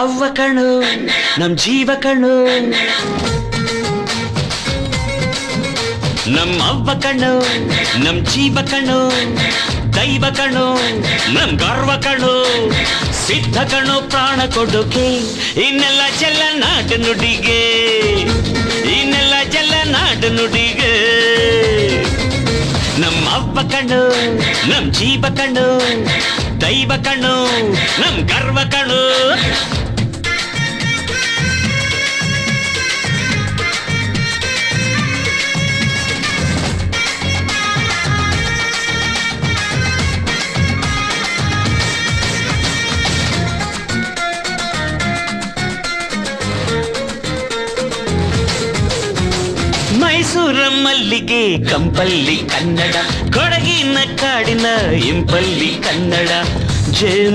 ಅವ್ವ ಕಣು ನಮ್ ಜೀವ ಕಣು, ನಮ್ ಅವ್ವ ಕಣು ನಮ್ ಜೀವ ಕಣು, ದೈವ ಕಣು ನಮ್ ಗರ್ವ ಕಣು, ಸಿದ್ಧ ಕಣು ಪ್ರಾಣ ಕೊಡೋಕೆ ಇನ್ನೆಲ್ಲ ಜಲ ನಾಡು ನುಡಿಗೆ, ಇನ್ನೆಲ್ಲ ಜಲ ನಾಡು ನುಡಿಗೆ. ನಮ್ ಅವ್ವ ಕಣು ನಮ್ ಜೀವ ಕಣು, ದೈವ ಕಣು ನಮ್ ಗರ್ವ ಕಣು. ಮೈಸೂರ ಮಲ್ಲಿಗೆ ಕಂಪಲ್ಲಿ ಕನ್ನಡ, ಕೊಡಗಿನ ಕಾಡಿನ ಇಂಪಲ್ಲಿ ಕನ್ನಡ.